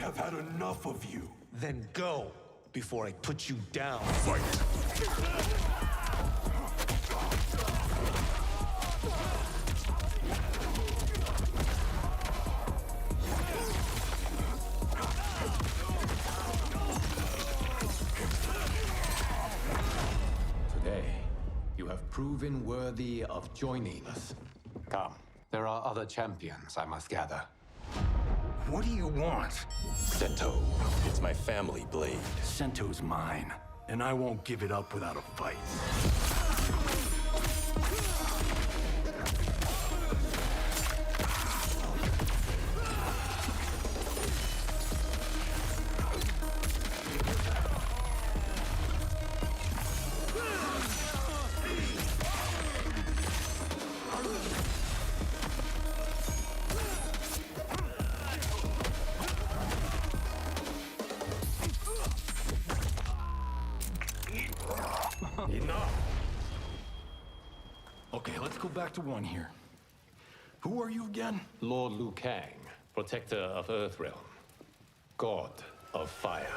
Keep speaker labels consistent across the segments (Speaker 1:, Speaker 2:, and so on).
Speaker 1: have had enough of you.
Speaker 2: Then go, before I put you down.
Speaker 1: Fight!
Speaker 3: Today, you have proven worthy of joining us. Come, there are other champions I must gather.
Speaker 1: What do you want?
Speaker 4: Sento, it's my family blade.
Speaker 1: Sento's mine, and I won't give it up without a fight. Enough! Okay, let's go back to one here. Who are you again?
Speaker 3: Lord Liu Kang, protector of Earthrealm, god of fire.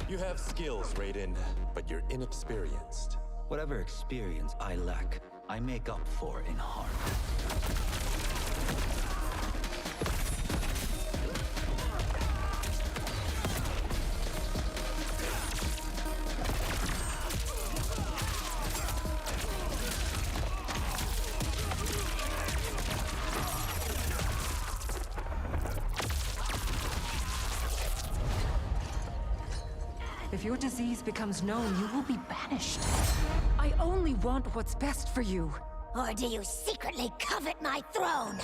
Speaker 4: You have skills, Raiden, but you're inexperienced.
Speaker 5: Whatever experience I lack, I make up for in heart.
Speaker 6: If your disease becomes known, you will be banished. I only want what's best for you.
Speaker 7: Or do you secretly covet my throne?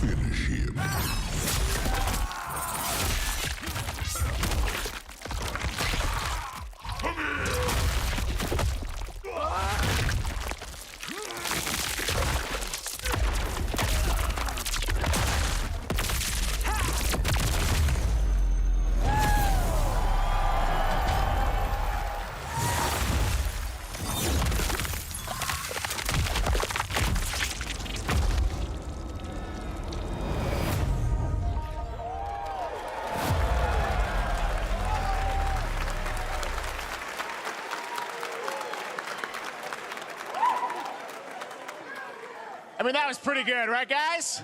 Speaker 1: Finish him.
Speaker 8: I mean, that was pretty good, right, guys?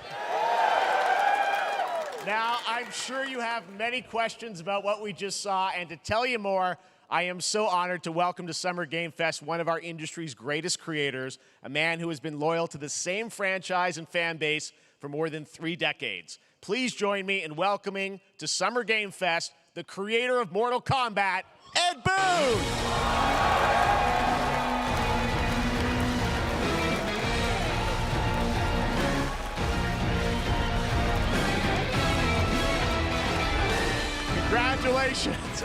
Speaker 8: Now, I'm sure you have many questions about what we just saw, and to tell you more, I am so honored to welcome to Summer Game Fest one of our industry's greatest creators, a man who has been loyal to the same franchise and fan base for more than 3 decades. Please join me in welcoming to Summer Game Fest the creator of Mortal Kombat, Ed Boon! Congratulations.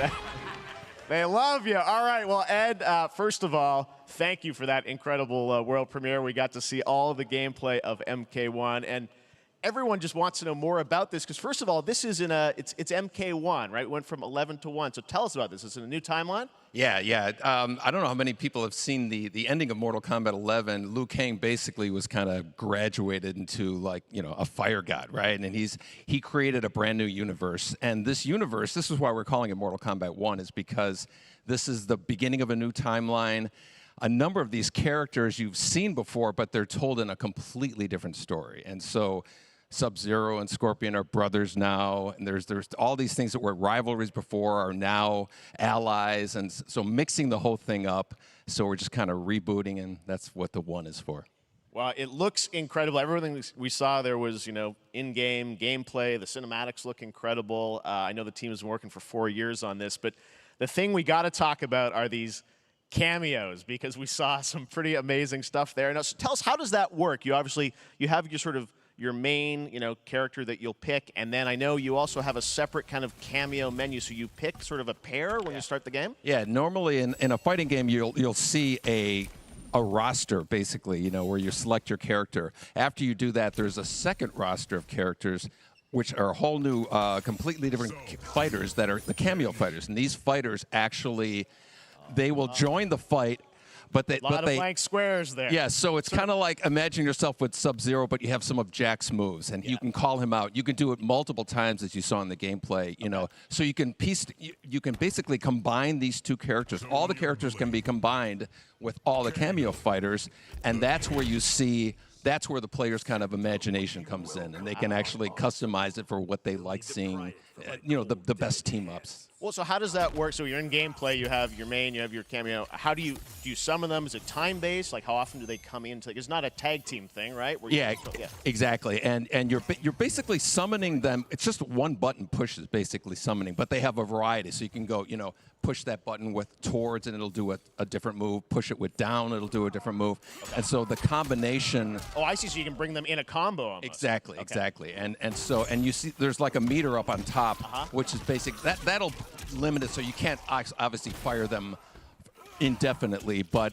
Speaker 8: They love you. All right, well, Ed, first of all, thank you for that incredible world premiere. We got to see all the gameplay of MK1, and everyone just wants to know more about this, because first of all, this is it's MK1, right? It went from 11 to 1, so tell us about this. Is it a new timeline?
Speaker 9: Yeah. I don't know how many people have seen the ending of Mortal Kombat 11. Liu Kang basically was kind of graduated into, like, you know, a fire god, right? And he created a brand new universe. And this universe, this is why we're calling it Mortal Kombat 1, is because this is the beginning of a new timeline. A number of these characters you've seen before, but they're told in a completely different story. And so Sub-Zero and Scorpion are brothers now, and there's all these things that were rivalries before are now allies, and so mixing the whole thing up. So we're just kind of rebooting, and that's what the 1 is for.
Speaker 8: Well, it looks incredible. Everything we saw there was, in-game gameplay. The cinematics look incredible. I know the team has been working for 4 years on this, but the thing we got to talk about are these cameos, because we saw some pretty amazing stuff there. Now, so tell us, how does that work? You have your main, character that you'll pick, and then I know you also have a separate kind of cameo menu, so you pick sort of a pair when you start the game?
Speaker 9: Yeah, normally in a fighting game, you'll see a roster, basically, where you select your character. After you do that, there's a second roster of characters, which are a whole new, completely different fighters that are the cameo fighters. And these fighters actually, they will join the fight, but they...
Speaker 8: A lot of blank squares there.
Speaker 9: Yeah, so it's kind of like, imagine yourself with Sub-Zero, but you have some of Jack's moves, and you can call him out. You can do it multiple times, as you saw in the gameplay, So you can basically combine these two characters. All the characters can be combined with all the cameo fighters, and that's where you see... That's where the player's kind of imagination comes in, and they can actually customize it for what they like seeing, the best team-ups.
Speaker 8: Well, so how does that work? So you're in gameplay, you have your main, you have your cameo. How do you summon them? Is it time-based? Like, how often do they come in? It's not a tag team thing, right?
Speaker 9: Exactly. And you're basically summoning them. It's just one button push is basically summoning, but they have a variety. So you can go, push that button with towards, and it'll do a different move. Push it with down, it'll do a different move. Okay. And so the combination...
Speaker 8: Oh, I see. So you can bring them in a combo almost.
Speaker 9: Exactly. And you see there's like a meter up on top, which is basic. That'll limit it, so you can't obviously fire them indefinitely, but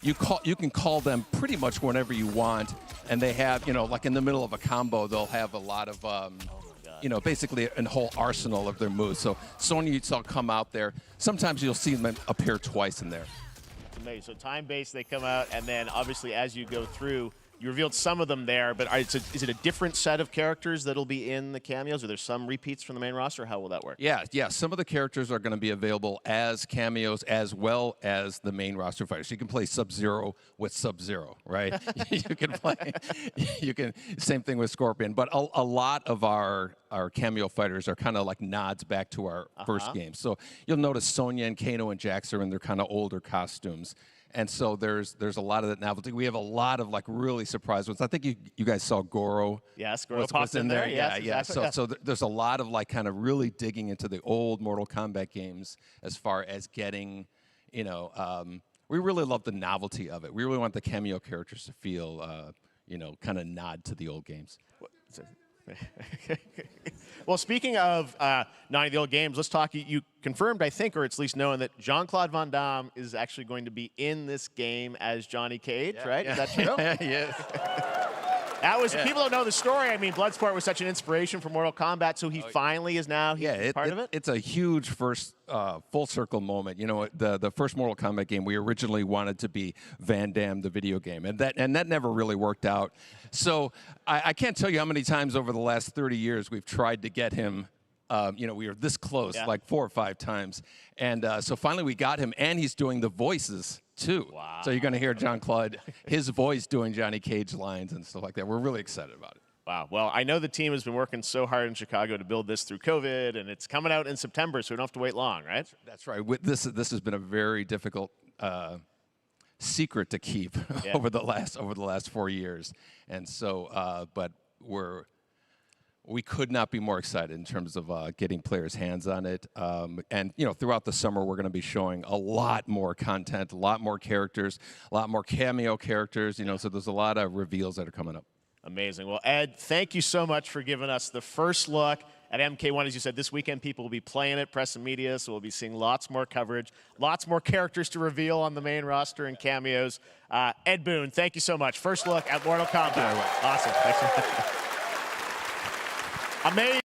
Speaker 9: you can call them pretty much whenever you want, and they have, like in the middle of a combo, they'll have a lot of basically a whole arsenal of their moves. So Sonya, you'll come out there. Sometimes you'll see them appear twice in there.
Speaker 8: Amazing. So time-based, they come out, and then obviously as you go through, you revealed some of them there, but is it a different set of characters that'll be in the cameos? Are there some repeats from the main roster? How will that work?
Speaker 9: Yeah. Some of the characters are going to be available as cameos as well as the main roster fighters. You can play Sub-Zero with Sub-Zero, right? Same thing with Scorpion. But a lot of our cameo fighters are kind of like nods back to our first game. So you'll notice Sonya and Kano and Jax are in their kind of older costumes. And so there's a lot of that novelty. We have a lot of like really surprise ones. I think you guys saw Goro.
Speaker 8: Yes, Goro popped in there.
Speaker 9: Yeah.
Speaker 8: Exactly.
Speaker 9: So there's a lot of like kind of really digging into the old Mortal Kombat games as far as getting, we really love the novelty of it. We really want the cameo characters to feel, kind of nod to the old games.
Speaker 8: Well, speaking of nodding to the old games, let's talk. You confirmed, I think, or it's at least known, that Jean-Claude Van Damme is actually going to be in this game as Johnny Cage, right? Is that true?
Speaker 9: Yes.
Speaker 8: People don't know the story. I mean, Bloodsport was such an inspiration for Mortal Kombat, so he finally is now part of it?
Speaker 9: It's a huge first full circle moment. The first Mortal Kombat game, we originally wanted to be Van Damme, the video game, and that never really worked out. So I can't tell you how many times over the last 30 years we've tried to get him. We were this close, like 4 or 5 times. And so finally we got him, and he's doing the voices, too.
Speaker 8: Wow.
Speaker 9: So you're going to hear Jean-Claude, his voice doing Johnny Cage lines and stuff like that. We're really excited about it.
Speaker 8: Wow. Well, I know the team has been working so hard in Chicago to build this through COVID, and it's coming out in September, so we don't have to wait long, right?
Speaker 9: That's right. This has been a very difficult secret to keep over the last 4 years. And so, but we could not be more excited in terms of getting players' hands on it. And, throughout the summer, we're going to be showing a lot more content, a lot more characters, a lot more cameo characters, so there's a lot of reveals that are coming up.
Speaker 8: Amazing. Well, Ed, thank you so much for giving us the first look at MK1. As you said, this weekend people will be playing it, press and media, so we'll be seeing lots more coverage, lots more characters to reveal on the main roster and cameos. Ed Boon, thank you so much. First look at Mortal Kombat. Awesome. Thanks so much. Amazing.